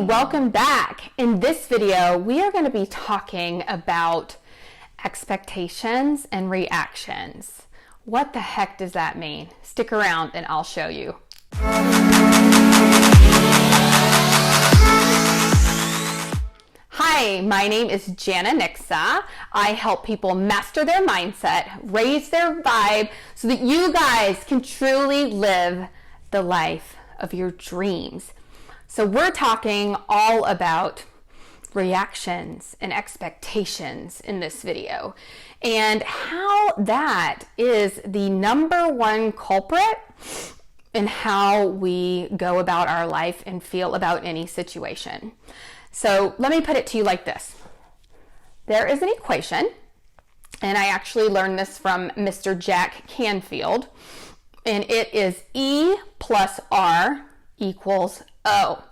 welcome back. In this video, we are going to be talking about expectations and reactions. What the heck does that mean? Stick around and I'll show you. Hi, my name is Jana Nixa. I help people master their mindset, raise their vibe, so that you guys can truly live the life of your dreams. So we're talking all about reactions and expectations in this video, and how that is the number one culprit in how we go about our life and feel about any situation. So let me put it to you like this. There is an equation, and I actually learned this from Mr. Jack Canfield, and it is E plus R equals O.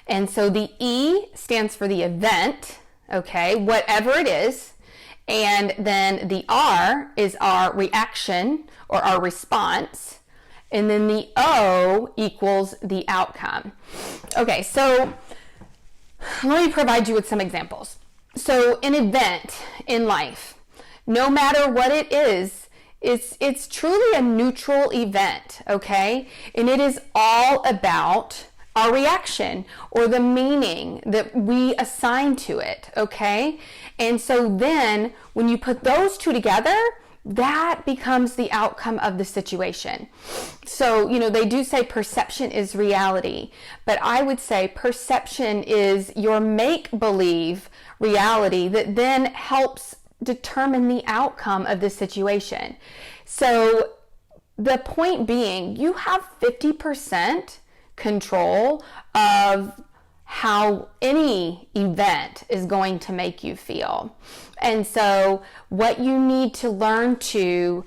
And so the E stands for the event, okay, whatever it is, and then the R is our reaction or our response, and then the O equals the outcome. Okay, so let me provide you with some examples. So an event in life, no matter what it is, it's truly a neutral event, okay? And it is all about our reaction or the meaning that we assign to it, okay? And so then when you put those two together, that becomes the outcome of the situation. So, they do say perception is reality, but I would say perception is your make-believe reality that then helps determine the outcome of the situation. So the point being, you have 50% control of how any event is going to make you feel. And so what you need to learn to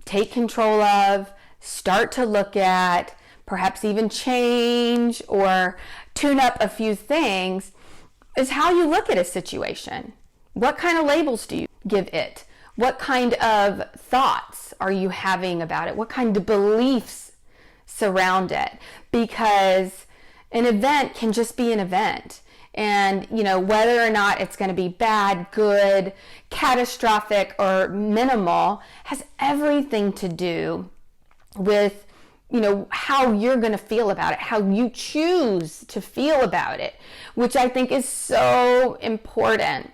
take control of, start to look at, perhaps even change or tune up a few things, is how you look at a situation. What kind of labels do you give it? What kind of thoughts are you having about it? What kind of beliefs surround it? Because an event can just be an event. And, whether or not it's going to be bad, good, catastrophic, or minimal has everything to do with, how you're going to feel about it, how you choose to feel about it, which I think is so important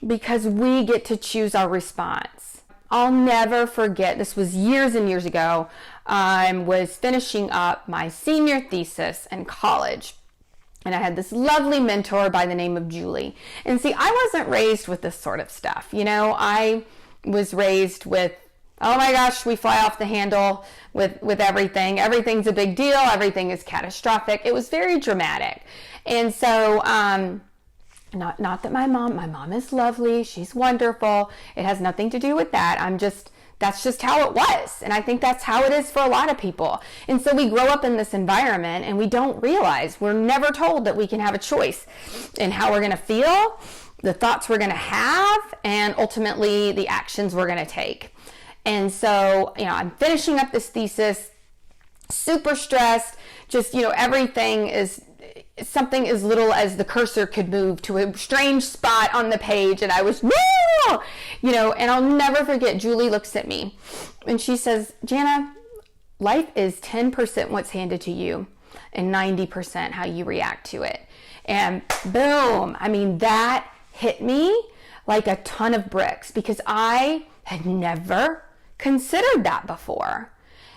because we get to choose our response. I'll never forget, this was years and years ago. I was finishing up my senior thesis in college. And I had this lovely mentor by the name of Julie. And see, I wasn't raised with this sort of stuff. I was raised with, oh my gosh, we fly off the handle with everything. Everything's a big deal. Everything is catastrophic. It was very dramatic. And so, not that my mom is lovely. She's wonderful. It has nothing to do with that. That's just how it was. And I think that's how it is for a lot of people. And so we grow up in this environment and we don't realize, we're never told that we can have a choice in how we're going to feel, the thoughts we're going to have, and ultimately the actions we're going to take. And so, I'm finishing up this thesis, super stressed, just, everything is something as little as the cursor could move to a strange spot on the page, and I was, no! And I'll never forget, Julie looks at me and she says, Jana, life is 10% what's handed to you and 90% how you react to it. And boom, that hit me like a ton of bricks because I had never considered that before,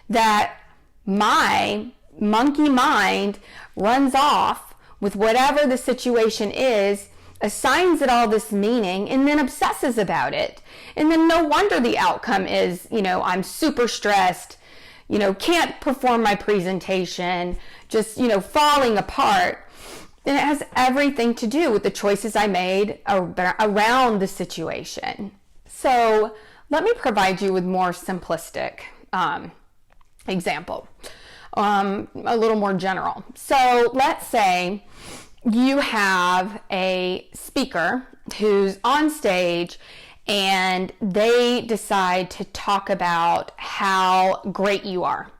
that my monkey mind runs off with whatever the situation is, assigns it all this meaning, and then obsesses about it. And then no wonder the outcome is, I'm super stressed, can't perform my presentation, just, falling apart. And it has everything to do with the choices I made around the situation. So let me provide you with more simplistic example. A little more general. So let's say you have a speaker who's on stage and they decide to talk about how great you are.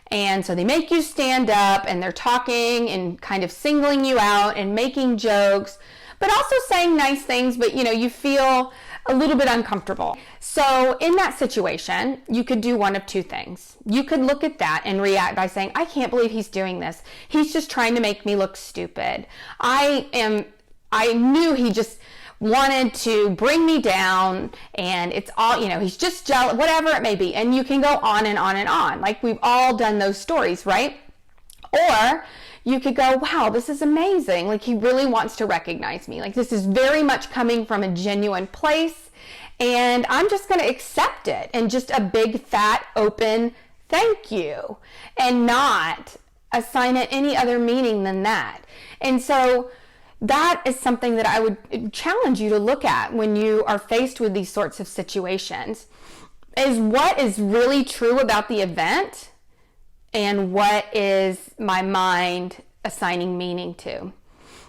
And so they make you stand up, and they're talking and kind of singling you out and making jokes, but also saying nice things, but you feel a little bit uncomfortable. So in that situation, you could do one of two things. You could look at that and react by saying, I can't believe he's doing this. He's just trying to make me look stupid. I knew he just wanted to bring me down, and it's all, he's just jealous, whatever it may be. And you can go on and on and on. Like, we've all done those stories, right? Or you could go, wow, this is amazing. Like, he really wants to recognize me. Like, this is very much coming from a genuine place, and I'm just going to accept it, and just a big fat open thank you, and not assign it any other meaning than that. And so that is something that I would challenge you to look at when you are faced with these sorts of situations, is what is really true about the event and what is my mind assigning meaning to.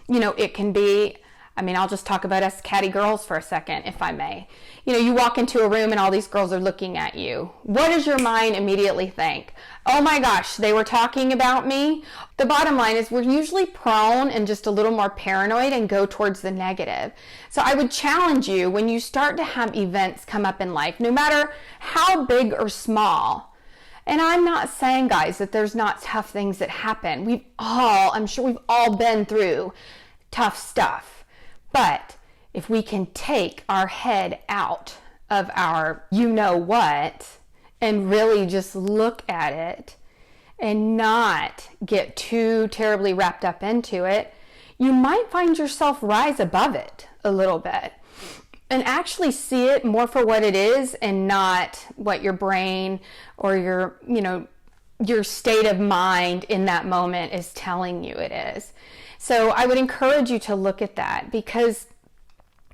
It can be, I'll just talk about us catty girls for a second, if I may. You walk into a room and all these girls are looking at you. What does your mind immediately think? Oh my gosh, they were talking about me. The bottom line is we're usually prone and just a little more paranoid and go towards the negative. So I would challenge you, when you start to have events come up in life, no matter how big or small, and I'm not saying, guys, that there's not tough things that happen. I'm sure we've all been through tough stuff. But if we can take our head out of our you-know-what and really just look at it and not get too terribly wrapped up into it, you might find yourself rise above it a little bit and actually see it more for what it is and not what your brain or your state of mind in that moment is telling you it is. So I would encourage you to look at that, because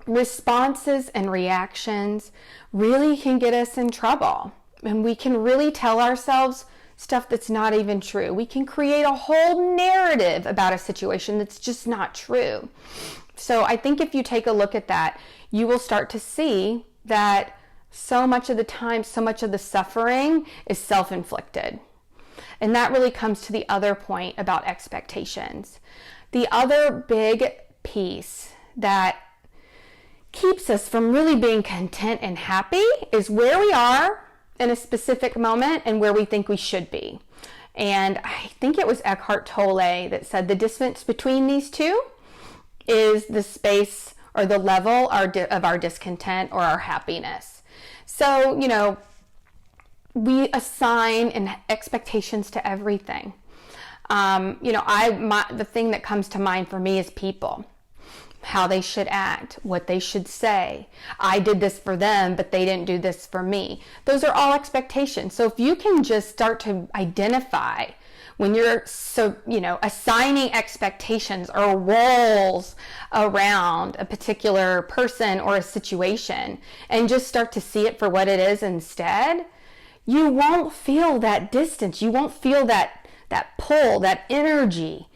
responses and reactions really can get us in trouble. And we can really tell ourselves stuff that's not even true. We can create a whole narrative about a situation that's just not true. So I think if you take a look at that, you will start to see that so much of the time, so much of the suffering is self-inflicted. And that really comes to the other point about expectations. The other big piece that keeps us from really being content and happy is where we are in a specific moment and where we think we should be. And I think it was Eckhart Tolle that said the distance between these two is the space or the level of our discontent or our happiness. So, we assign expectations to everything. The thing that comes to mind for me is people. How they should act, what they should say. I did this for them, but they didn't do this for me. Those are all expectations. So if you can just start to identify when you're assigning expectations or roles around a particular person or a situation, and just start to see it for what it is instead, you won't feel that distance. You won't feel that pull, that energy,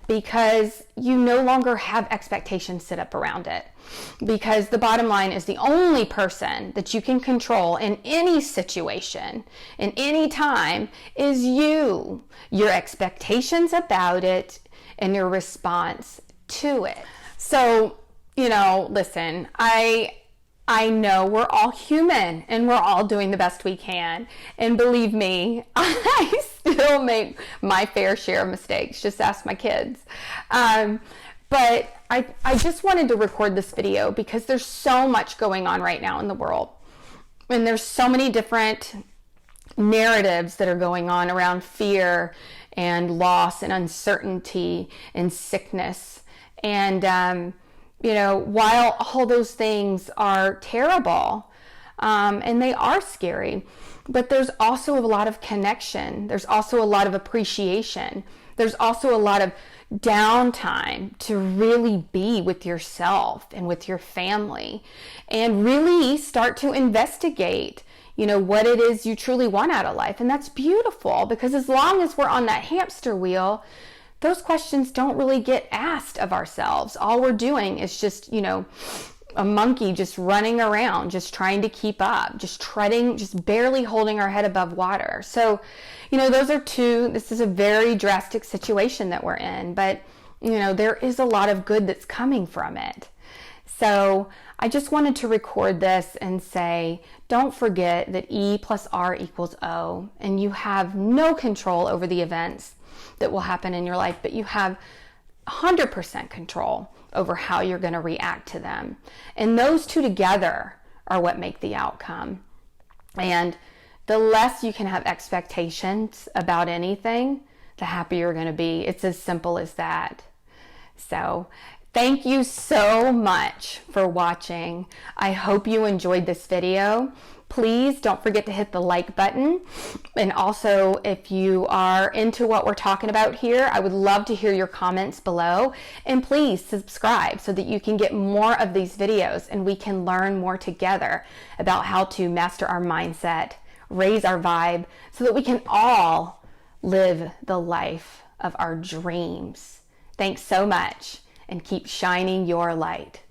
because you no longer have expectations set up around it. Because the bottom line is the only person that you can control in any situation, in any time, is you, your expectations about it, and your response to it. So, listen, I know we're all human and we're all doing the best we can. And believe me, I still make my fair share of mistakes. Just ask my kids. But I just wanted to record this video because there's so much going on right now in the world. And there's so many different narratives that are going on around fear and loss and uncertainty and sickness. And, while all those things are terrible, and they are scary, but there's also a lot of connection. There's also a lot of appreciation. There's also a lot of downtime to really be with yourself and with your family and really start to investigate, what it is you truly want out of life. And that's beautiful, because as long as we're on that hamster wheel, those questions don't really get asked of ourselves. All we're doing is just, a monkey just running around, just trying to keep up, just treading, just barely holding our head above water. So, this is a very drastic situation that we're in, but, there is a lot of good that's coming from it. So I just wanted to record this and say, don't forget that E plus R equals O, and you have no control over the events that will happen in your life, but you have 100% control over how you're going to react to them. And those two together are what make the outcome. And the less you can have expectations about anything, the happier you're going to be. It's as simple as that. So thank you so much for watching. I hope you enjoyed this video. Please don't forget to hit the like button. And also, if you are into what we're talking about here, I would love to hear your comments below. And please subscribe so that you can get more of these videos and we can learn more together about how to master our mindset, raise our vibe, so that we can all live the life of our dreams. Thanks so much, and keep shining your light.